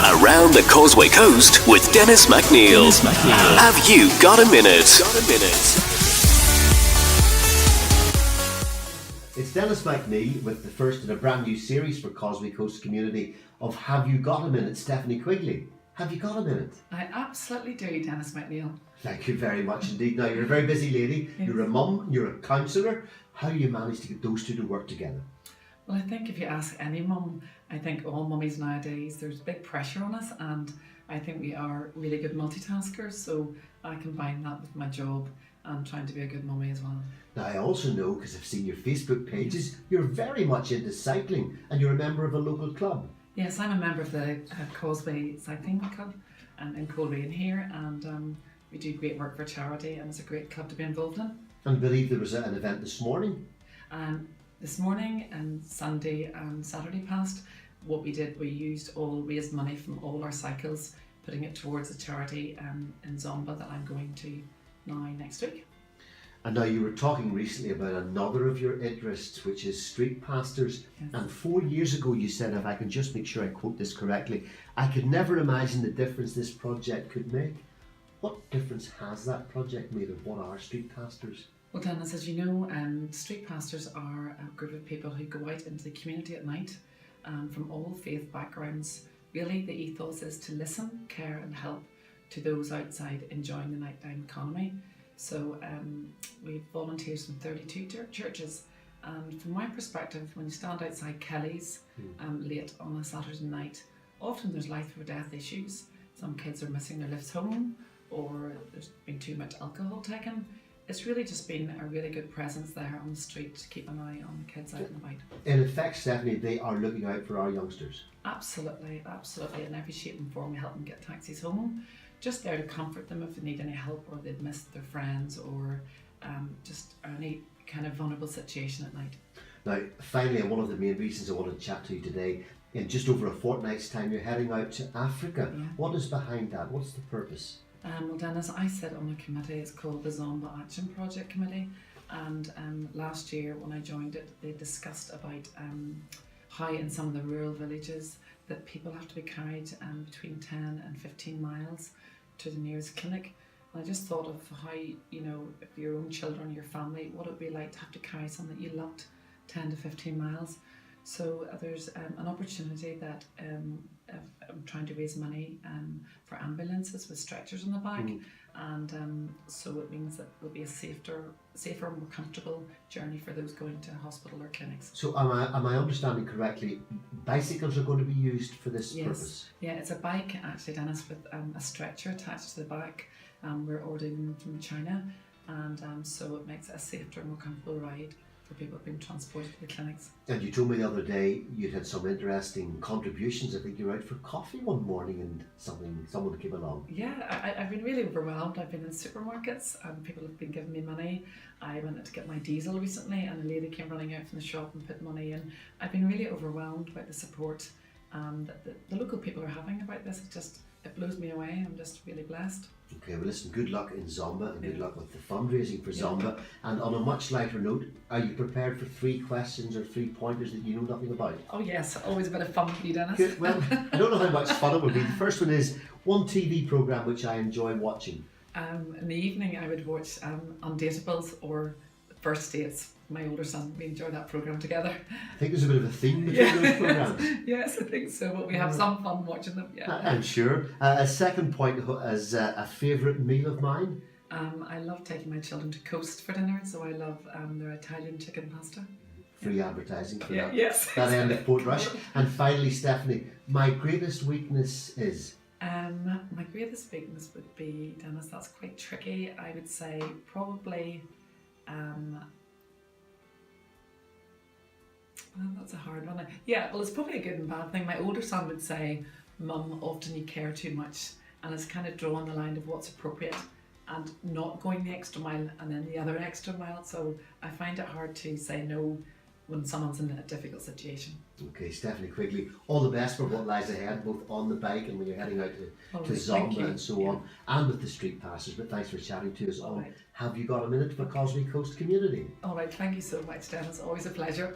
Around the Causeway Coast with Denis McNeill. Have you got a minute? It's Denis McNeill with the first in a brand new series for Causeway Coast community of Have You Got a Minute? Stephanie Quigley. Have you got a minute? I absolutely do, Denis McNeill. Thank you very much indeed. Now, you're a very busy lady. Yes. You're a mum, you're a councillor. How do you manage to get those two to work together? Well, I think if you ask any mum, I think all mummies nowadays, there's big pressure on us, and I think we are really good multitaskers, so I combine that with my job and trying to be a good mummy as well. Now, I also know, because I've seen your Facebook pages, you're very much into cycling and you're a member of a local club. Yes, I'm a member of the Causeway Cycling Club in Quigley here, and we do great work for charity, and it's a great club to be involved in. And I believe there was an event this morning. This morning and Sunday and Saturday past, what we did, we raised money from all our cycles, putting it towards a charity in Zomba that I'm going to now next week. And now, you were talking recently about another of your interests, which is street pastors. Yes. And 4 years ago you said, if I can just make sure I quote this correctly, I could never imagine the difference this project could make. What difference has that project made, and what are street pastors? Well, Denis, as you know, street pastors are a group of people who go out into the community at night from all faith backgrounds. Really, the ethos is to listen, care and help to those outside enjoying the nighttime economy. So we have volunteers from 32 churches, and from my perspective, when you stand outside Kelly's late on a Saturday night, often there's life or death issues. Some kids are missing their lifts home, or there's been too much alcohol taken. It's really just been a really good presence there on the street to keep an eye on the kids out and about. In effect, Stephanie, they are looking out for our youngsters. Absolutely. In every shape and form, we help them get taxis home. Just there to comfort them if they need any help, or they've missed their friends, or just any kind of vulnerable situation at night. Now, finally, one of the main reasons I wanted to chat to you today, in just over a fortnight's time, you're heading out to Africa. Yeah. What is behind that? What's the purpose? Well, Denis, I sit on a committee. It's called the Zomba Action Project Committee, and last year when I joined it, they discussed about how in some of the rural villages that people have to be carried between 10 and 15 miles to the nearest clinic. And I just thought of how, if your own children, your family, what it would be like to have to carry something that you loved 10 to 15 miles. So there's an opportunity that I'm trying to raise money for ambulances with stretchers on the back, and so it means that it will be a safer, more comfortable journey for those going to hospital or clinics. So am I understanding correctly, bicycles are going to be used for this purpose? Yeah, it's a bike actually, Denis, with a stretcher attached to the back. We're ordering them from China, and so it makes it a safer, more comfortable ride for people being transported to the clinics. And you told me the other day you'd had some interesting contributions. I think you were out for coffee one morning and someone came along. Yeah, I've been really overwhelmed. I've been in supermarkets and people have been giving me money. I went to get my diesel recently and a lady came running out from the shop and put money in. I've been really overwhelmed by the support that the local people are having about this. It blows me away. I'm just really blessed. Okay, well listen, good luck in Zomba and good luck with the fundraising for Zomba. And on a much lighter note, are you prepared for 3 questions or 3 pointers that you know nothing about? Oh yes, always a bit of fun for you, Denis. Good. Well, I don't know how much fun it would be. The first one is one TV programme which I enjoy watching. In the evening I would watch Undateables or First Dates. My older son, we enjoy that programme together. I think there's a bit of a theme between those programmes. Yes, I think so, but we have some fun watching them. Yeah, I'm sure. A second point is a favourite meal of mine. I love taking my children to Coast for dinner, so I love their Italian chicken pasta. Free advertising for that. Yes. That end of Port Rush. And finally, Stephanie, my greatest weakness is? My greatest weakness would be, Denis, that's quite tricky. I would say probably well, that's a hard one. Yeah, well, it's probably a good and bad thing. My older son would say, Mum, often you care too much, and it's kind of drawing the line of what's appropriate and not going the extra mile and then the other extra mile. So I find it hard to say no when someone's in a difficult situation. Okay, Stephanie Quigley, all the best for what lies ahead, both on the bike and when you're heading out to Zomba and so on, and with the street pastors. But thanks for chatting to us on Have You Got a Minute for Causeway Coast Community? All right, thank you so much, Denis. Always a pleasure.